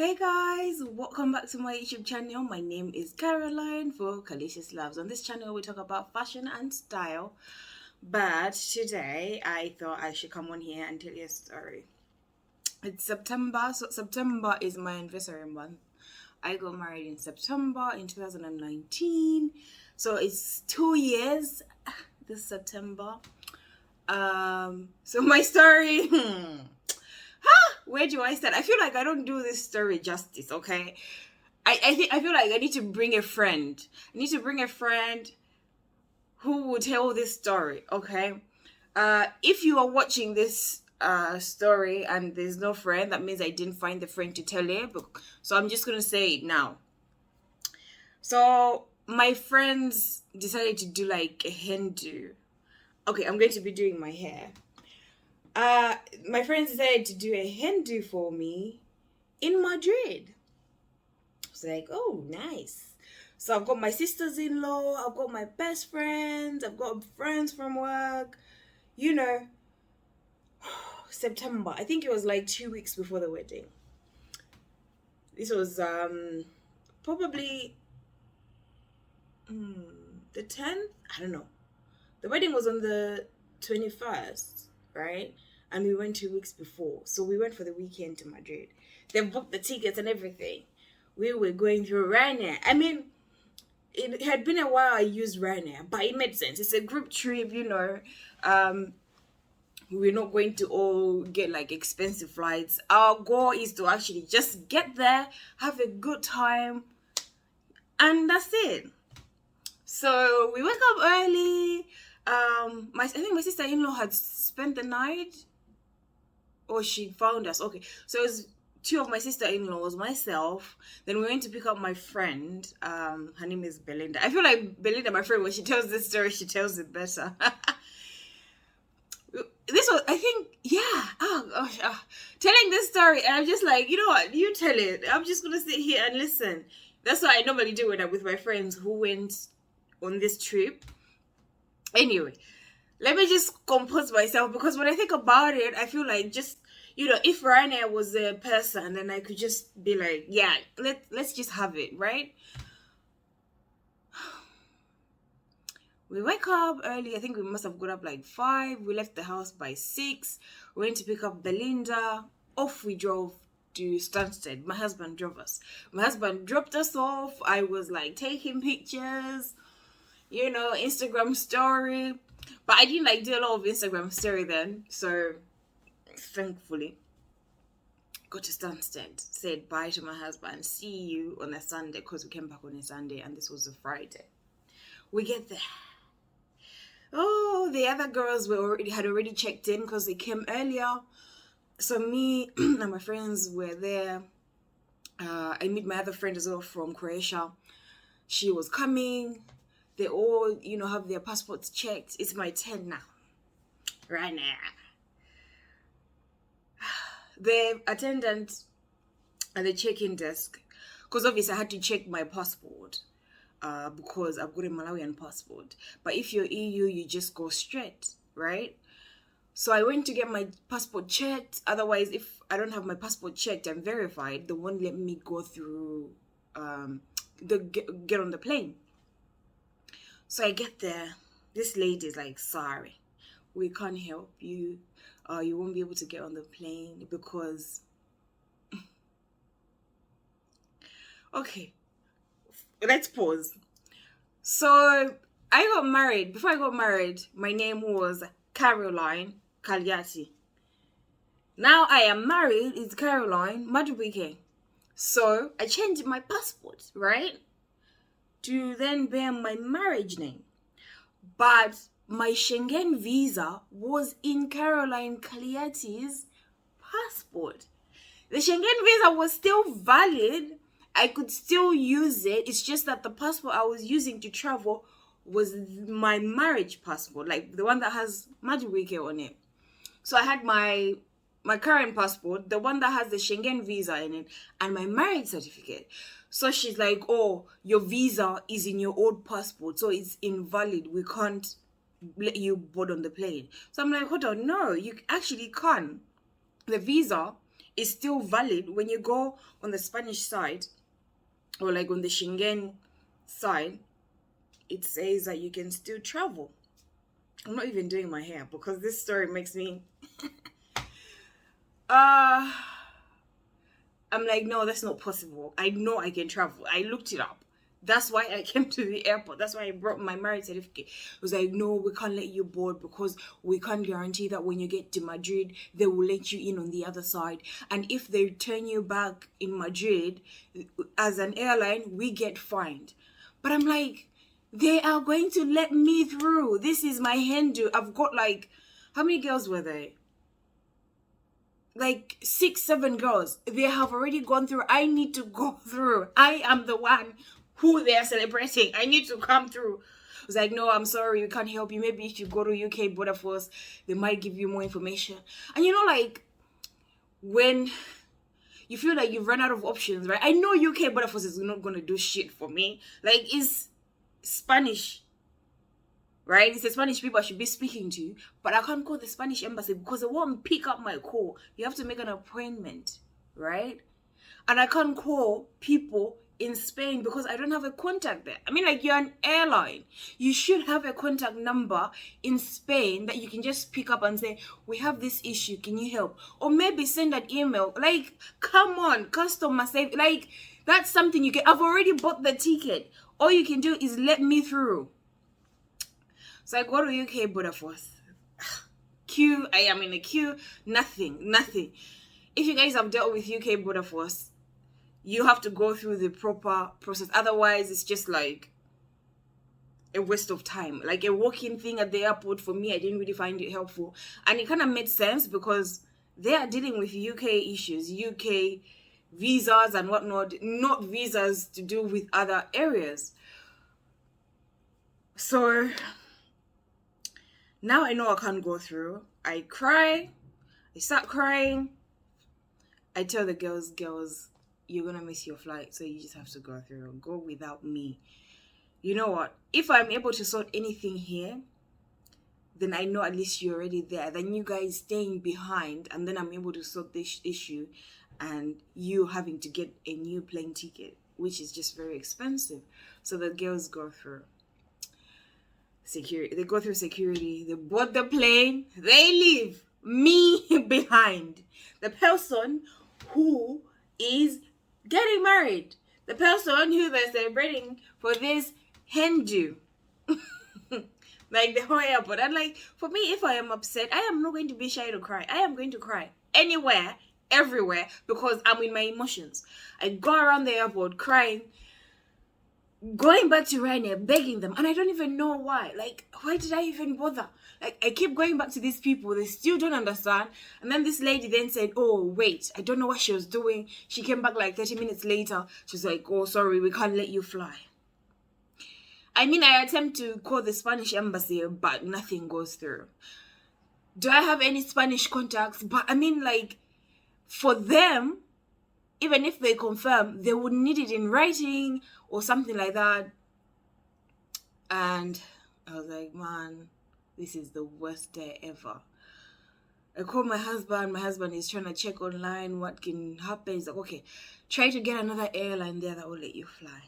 Hey guys, welcome back to my YouTube channel. My name is Caroline for Calicious Loves. On this channel, we talk about fashion and style. But today, I thought I should come on here and tell you a story. It's September, so September is my anniversary month. I got married in September in 2019, so it's 2 years this September. So my story. Where do I start? I feel like I don't do this story justice, okay? I feel like I need to bring a friend. I need to bring a friend who will tell this story, okay? If you are watching this story and there's no friend, that means I didn't find the friend to tell it. So I'm just gonna say it now. So my friends decided to do like a hen do. Okay, I'm going to be doing my hair. My friends decided to do a hen do for me in Madrid. I was like, oh, nice. So I've got my sisters-in-law, I've got my best friends, I've got friends from work. You know, September. I think it was like 2 weeks before the wedding. This was probably the 10th. I don't know. The wedding was on the 21st, right? And we went 2 weeks before. So we went for the weekend to Madrid. They booked the tickets and everything. We were going through Ryanair. I mean, it had been a while I used Ryanair, but it made sense. It's a group trip, you know. We're not going to all get like expensive flights. Our goal is to actually just get there, have a good time, and that's it. So we woke up early. I think my sister-in-law had spent the night, or she found us. Okay, so it was two of my sister-in-laws, myself. Then we went to pick up my friend. Her name is Belinda. I feel like Belinda, my friend, when she tells this story, she tells it better. This was, I think, yeah. Oh gosh, telling this story, and I'm just like, you know what? You tell it. I'm just gonna sit here and listen. That's what I normally do when I'm with my friends who went on this trip. Anyway, let me just compose myself, because when I think about it, I feel like just, you know, if Ryanair was a person, then I could just be like, yeah, let's just have it, right? We wake up early. I think we must have got up like 5. We left the house by 6. We went to pick up Belinda. Off we drove to Stansted. My husband drove us. My husband dropped us off. I was like taking pictures, you know, Instagram story. But I didn't like do a lot of Instagram story then. So thankfully, got to Stansted, said bye to my husband, see you on a Sunday, because we came back on a Sunday and this was a Friday. We get there. Oh, the other girls had already checked in because they came earlier. So me and my friends were there. I meet my other friend as well from Croatia. She was coming. They all, you know, have their passports checked. It's my turn now. Right now. The attendant at the check-in desk, because obviously I had to check my passport. Because I've got a Malawian passport. But if you're EU, you just go straight, right? So I went to get my passport checked. Otherwise, if I don't have my passport checked and verified, they won't let me go through, get on the plane. So I get there. This lady is like, sorry, we can't help you. You won't be able to get on the plane because... Okay. Let's pause. So I got married. Before I got married, my name was Caroline Cagliati. Now I am married. It's Caroline Madubuike. So I changed my passport, right, to then bear my marriage name. But my Schengen visa was in Caroline Cagliati's passport. The Schengen visa was still valid. I could still use it. It's just that the passport I was using to travel was my marriage passport, like the one that has Madubuike on it. So I had my current passport, the one that has the Schengen visa in it, and my marriage certificate. So she's like, oh, your visa is in your old passport, so it's invalid. We can't let you board on the plane. So I'm like, hold on, no, you actually can. The visa is still valid when you go on the Spanish side or like on the Schengen side. It says that you can still travel. I'm not even doing my hair because this story makes me I'm like, no, that's not possible. I know I can travel. I looked it up. That's why I came to the airport. That's why I brought my marriage certificate. It was like, no, we can't let you board because we can't guarantee that when you get to Madrid, they will let you in on the other side. And if they turn you back in Madrid, as an airline, we get fined. But I'm like, they are going to let me through. This is my Hindu. I've got like, how many girls were there? Like 6, 7 girls. They have already gone through. I need to go through. I am the one who they are celebrating. I need to come through. I was like, no, I'm sorry, we can't help you. Maybe if you go to UK Border Force, they might give you more information. And you know, like, when you feel like you've run out of options, right? I know UK Border Force is not going to do shit for me. Like, it's Spanish, right? It's the Spanish people I should be speaking to, but I can't call the Spanish embassy because they won't pick up my call. You have to make an appointment, right? And I can't call people in Spain because I don't have a contact there. I mean, like, you're an airline. You should have a contact number in Spain that you can just pick up and say, we have this issue, can you help? Or maybe send an email. Like, come on, customer service. Like, that's something you can. I've already bought the ticket. All you can do is let me through. So I go to UK Border Force. Queue, I am in a queue. Nothing. If you guys have dealt with UK Border Force, you have to go through the proper process. Otherwise, it's just like a waste of time. Like a walk-in thing at the airport, for me, I didn't really find it helpful. And it kind of made sense because they are dealing with UK issues, UK visas and whatnot, not visas to do with other areas. So now I know I can't go through. I cry. I start crying. I tell the girls, you're going to miss your flight, so you just have to go through. Go without me. You know what? If I'm able to sort anything here, then I know at least you're already there. Then you guys staying behind, and then I'm able to sort this issue, and you having to get a new plane ticket, which is just very expensive. So the girls go through security. They go through security. They board the plane. They leave me behind. The person who is getting married, the person who they're celebrating for this Hindu, like the whole airport. And like, for me, if I am upset, I am not going to be shy to cry. I am going to cry anywhere, everywhere, because I'm in my emotions. I go around the airport crying, going back to Ryanair, begging them, and I don't even know why. Like, why did I even bother? Like, I keep going back to these people, they still don't understand. And then this lady then said, oh, wait, I don't know what she was doing. She came back like 30 minutes later. She's like, oh, sorry, we can't let you fly. I mean, I attempt to call the Spanish embassy, but nothing goes through. Do I have any Spanish contacts? But I mean, like, for them, even if they confirm, they would need it in writing or something like that. And I was like, man, this is the worst day ever. I called my husband. My husband is trying to check online what can happen. He's like, okay, try to get another airline there that will let you fly.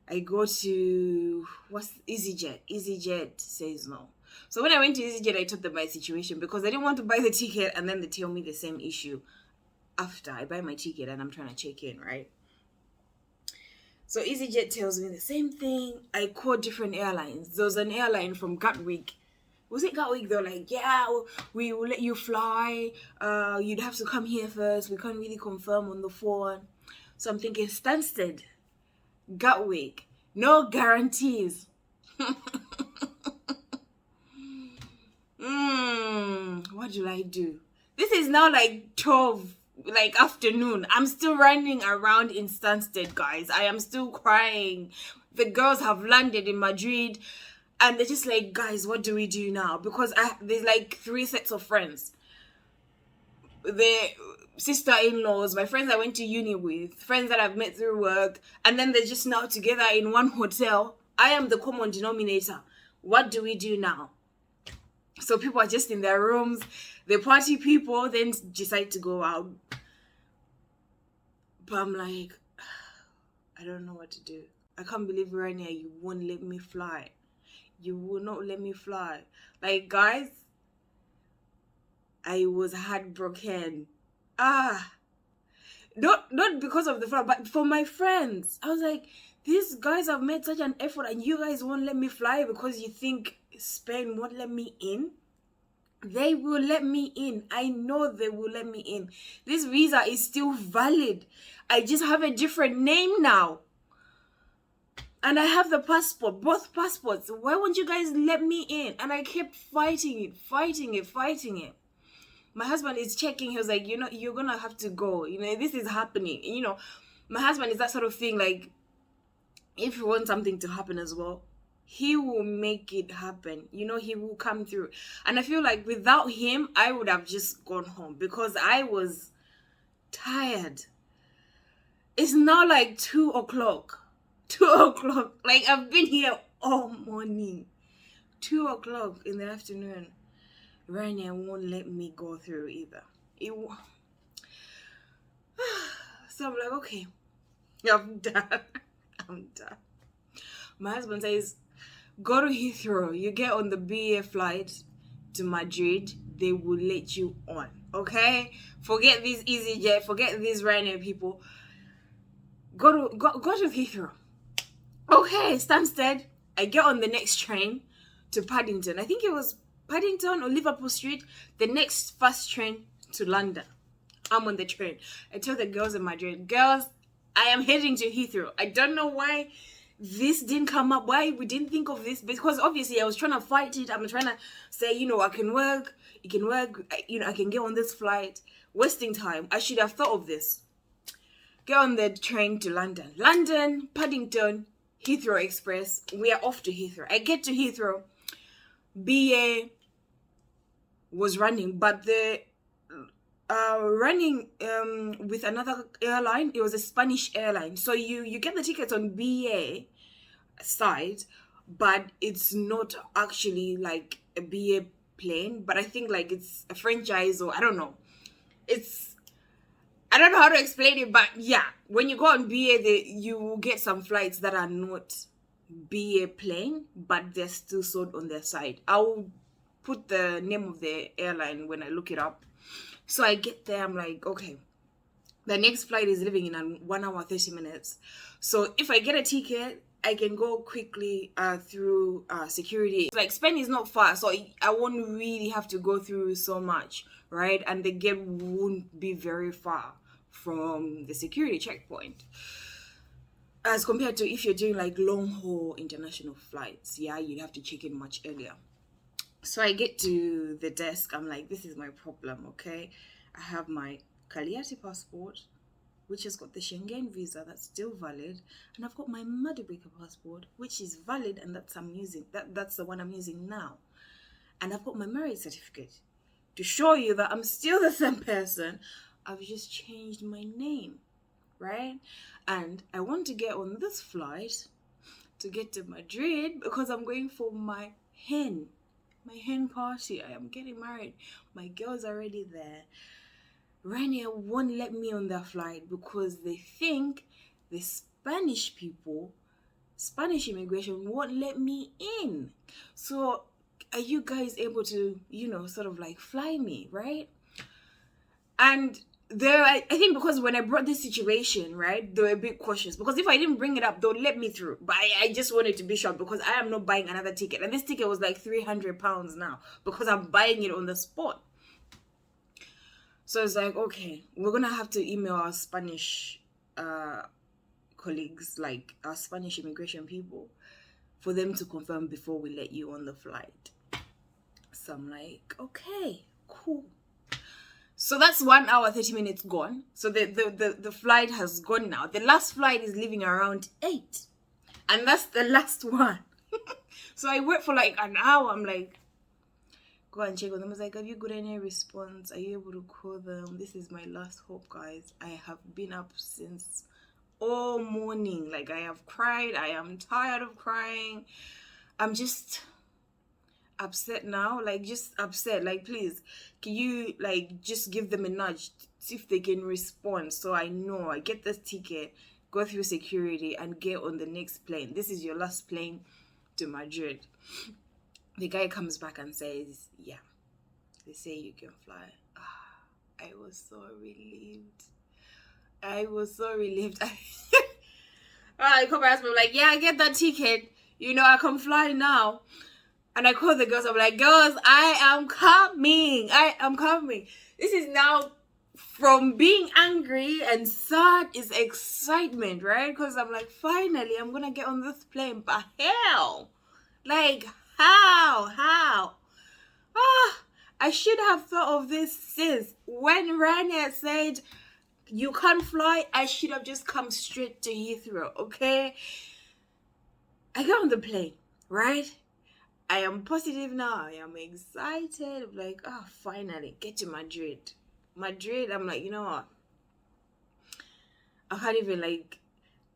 I go to, EasyJet. EasyJet says no. So when I went to EasyJet, I told them my situation because I didn't want to buy the ticket and then they tell me the same issue after I buy my ticket and I'm trying to check in, right? So EasyJet tells me the same thing. I called different airlines. There was an airline from Gatwick. Was it Gatwick? They're like, yeah, we will let you fly. You'd have to come here first. We can't really confirm on the phone. So I'm thinking, Stansted, Gatwick, no guarantees. What do I do? This is now like 12 afternoon. I'm still running around in Stansted, guys. I am still crying. The girls have landed in Madrid and they're just like, guys, what do we do now? Because there's like 3 sets of friends. The sister-in-laws, my friends I went to uni with, friends that I've met through work, and then they're just now together in one hotel. I am the common denominator. What do we do now? So people are just in their rooms. The party people then decide to go out. But I'm like, I don't know what to do. I can't believe Ryanair, you won't let me fly. You will not let me fly. Like, guys, I was heartbroken. Not because of the flight, but for my friends. I was like, these guys have made such an effort and you guys won't let me fly because you think Spain won't let me in? They will let me in. I know they will let me in. This visa is still valid. I just have a different name now. And I have the passport, both passports. Why won't you guys let me in? And I kept fighting it. My husband is checking. He was like, you're going to have to go. This is happening. My husband is that sort of thing. Like, if you want something to happen as well, he will make it happen. He will come through. And I feel like without him, I would have just gone home because I was tired. It's now like 2 o'clock. 2 o'clock. Like, I've been here all morning. 2 o'clock in the afternoon. Ryanair won't let me go through either. So I'm like, okay, I'm done. My husband says, go to Heathrow. You get on the BA flight to Madrid. They will let you on. Okay? Forget these EasyJet. Forget these Ryanair people. Go to Heathrow. Okay, Stansted. I get on the next train to Paddington. I think it was Paddington or Liverpool Street. The next fast train to London. I'm on the train. I tell the girls in Madrid, girls, I am heading to Heathrow. I don't know why this didn't come up, why we didn't think of this, because obviously I was trying to fight it. I'm trying to say, I can work, it can work, I can get on this flight, wasting time. I should have thought of this. Get on the train to London, Paddington, Heathrow Express. We are off to Heathrow. I get to Heathrow. BA was running, but the running with another airline. It was a Spanish airline. So you get the tickets on BA side, but it's not actually like a BA plane, but I think like it's a franchise, or I don't know. I don't know how to explain it, but yeah, when you go on BA, you will get some flights that are not BA plane, but they're still sold on their side. I'll put the name of the airline when I look it up. So I get there, I'm like, okay, the next flight is leaving in 1 hour, 30 minutes. So if I get a ticket, I can go quickly through security. Like, Spain is not far, so I won't really have to go through so much, right? And the gate won't be very far from the security checkpoint. As compared to if you're doing like long haul international flights, yeah, you'd have to check in much earlier. So I get to the desk. I'm like, this is my problem, okay? I have my Cagliari passport, which has got the Schengen visa that's still valid, and I've got my Madagascar passport, which is valid, and that's the one I'm using now. And I've got my marriage certificate to show you that I'm still the same person. I've just changed my name, right? And I want to get on this flight to get to Madrid because I'm going for my hen party. I am getting married. My girl's already there. Ryanair won't let me on their flight because they think the Spanish immigration won't let me in. So are you guys able to, sort of like fly me, right? And I think because when I brought this situation, right, they were a bit cautious, because if I didn't bring it up, they'll let me through. But I just wanted to be sure, because I am not buying another ticket. And this ticket was like £300 now because I'm buying it on the spot. So it's like, okay, we're going to have to email our Spanish colleagues, like our Spanish immigration people, for them to confirm before we let you on the flight. So I'm like, okay, cool. So that's 1 hour, 30 minutes gone. So the flight has gone now. The last flight is leaving around 8. And that's the last one. So I wait for like an hour. I'm like, go and check on them. I was like, have you got any response? Are you able to call them? This is my last hope, guys. I have been up since all morning. Like, I have cried. I am tired of crying. upset now, like just upset. Like, please, can you like just give them a nudge, see if they can respond, so I know I get this ticket, go through security, and get on the next plane. This is your last plane to Madrid. The guy comes back and says, yeah, they say you can fly. I was so relieved. I come back and I'm like, yeah, I get that ticket. I can fly now. And I call the girls. I'm like, girls, I am coming. This is now from being angry and sad is excitement, right? Because I'm like, finally, I'm going to get on this plane. But hell, like, how? I should have thought of this since when Ryanair said you can't fly. I should have just come straight to Heathrow, okay? I get on the plane, right? I am positive now. I am excited. I'm like, finally, get to Madrid. I'm like, you know what? I can't even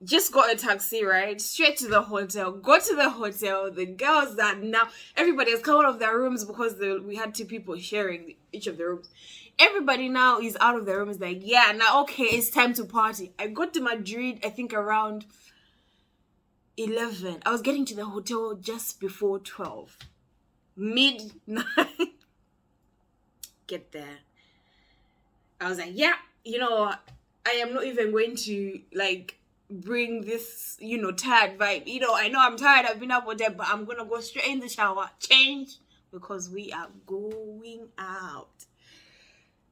just got a taxi, right? Straight to the hotel. Go to the hotel. The girls that now, everybody has come out of their rooms because we had 2 people sharing each of the rooms. Everybody now is out of their rooms like, yeah, now, okay, it's time to party. I got to Madrid, I think around 11. I was getting to the hotel just before 12. Midnight. Get there. I was like, yeah, I am not even going to bring this, tired vibe. I know I'm tired, I've been up all day, but I'm gonna go straight in the shower, change, because we are going out.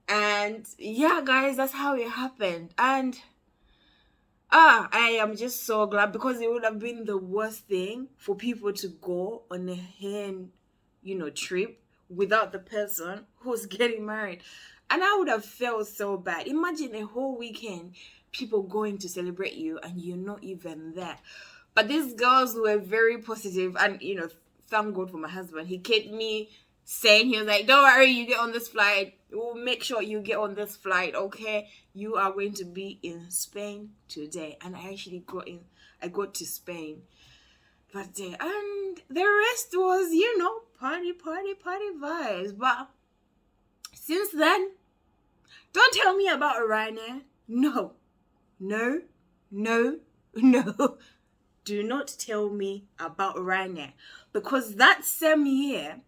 And yeah, guys, that's how it happened. And I am just so glad, because it would have been the worst thing for people to go on a hen, trip without the person who's getting married. And I would have felt so bad. Imagine a whole weekend, people going to celebrate you and you're not even there. But these girls were very positive, and, thank God for my husband. He kept me saying, he was like, don't worry, you get on this flight. We'll make sure you get on this flight, okay? You are going to be in Spain today. And I actually got to Spain that day. And the rest was, party vibes. But since then, don't tell me about Ryanair. No. Do not tell me about Ryanair. Because that same year,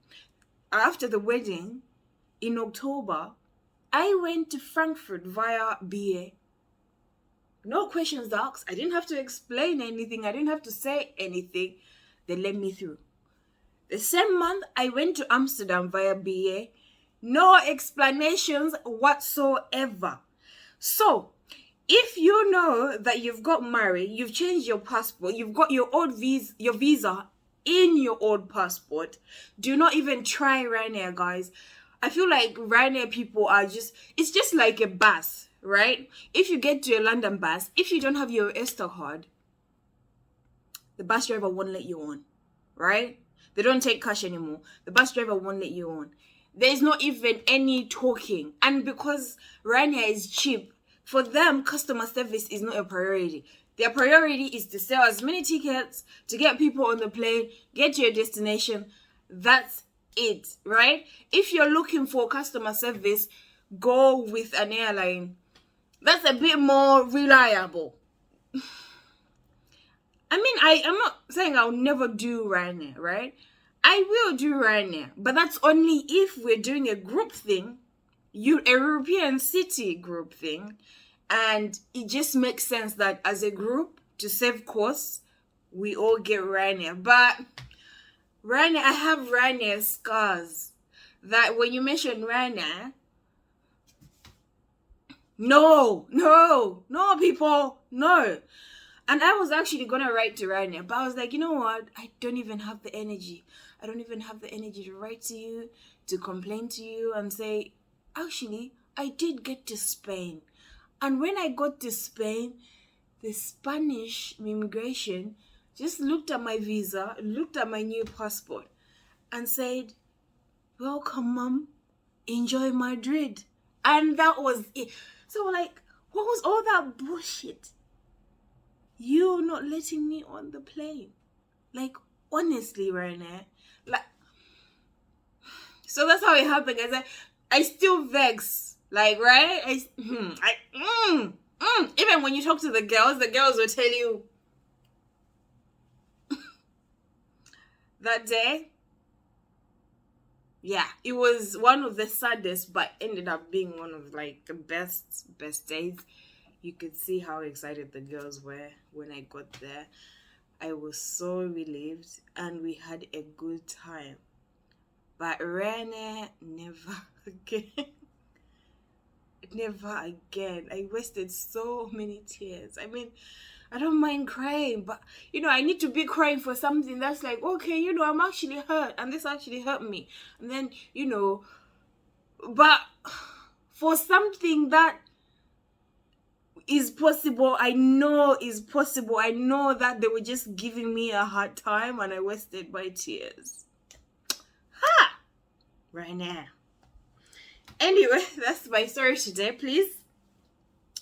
after the wedding, in October, I went to Frankfurt via BA. No questions asked. I didn't have to explain anything. I didn't have to say anything. They let me through. The same month, I went to Amsterdam via BA. No explanations whatsoever. So, if you know that you've got married, you've changed your passport, you've got your visa in your old passport, do not even try Ryanair, guys. I feel like Ryanair people it's just like a bus, right? If you get to a London bus, if you don't have your Oyster card, the bus driver won't let you on, right? They don't take cash anymore. The bus driver won't let you on. There's not even any talking. And because Ryanair is cheap, for them, customer service is not a priority. Their priority is to sell as many tickets, to get people on the plane, get to your destination. That's it, right? If you're looking for customer service, go with an airline. That's a bit more reliable. I mean, I'm not saying I'll never do Ryanair, right? I will do Ryanair, but that's only if we're doing a group thing, a European city group thing, and it just makes sense that as a group, to save costs, we all get Ryanair. But Ryanair, I have Ryanair scars. That when you mention Ryanair, no, people, no. And I was actually going to write to Ryanair, but I was like, you know what? I don't even have the energy. I don't even have the energy to write to you, to complain to you and say, actually, I did get to Spain. And when I got to Spain, the Spanish immigration just looked at my visa, looked at my new passport, and said, welcome, Mom. Enjoy Madrid. And that was it. So, what was all that bullshit? You not letting me on the plane. Honestly, Ryanair. So that's how it happened. I still vex. Like, right? Even when you talk to the girls will tell you that day. Yeah, it was one of the saddest, but ended up being one of like the best days. You could see how excited the girls were when I got there. I was so relieved, and we had a good time. But Ryanair, never again. Never again. I wasted so many tears. I mean, I don't mind crying, but I need to be crying for something that's like, okay, I'm actually hurt, and this actually hurt me. And then, but for something that is possible, I know is possible. I know that they were just giving me a hard time, and I wasted my tears. Ha! Right now. Anyway, that's my story today. Please,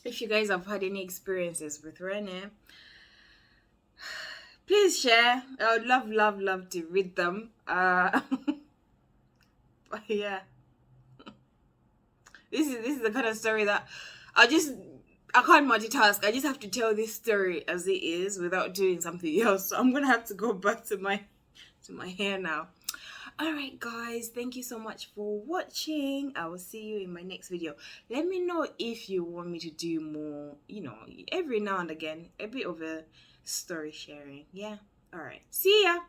if you guys have had any experiences with Ryanair, please share. I would love to read them. But yeah, this is the kind of story that I can't multitask. I just have to tell this story as it is without doing something else. So I'm gonna have to go back to my hair now. Alright guys, thank you so much for watching. I will see you in my next video. Let me know if you want me to do more, every now and again, a bit of a story sharing. Yeah. Alright. See ya.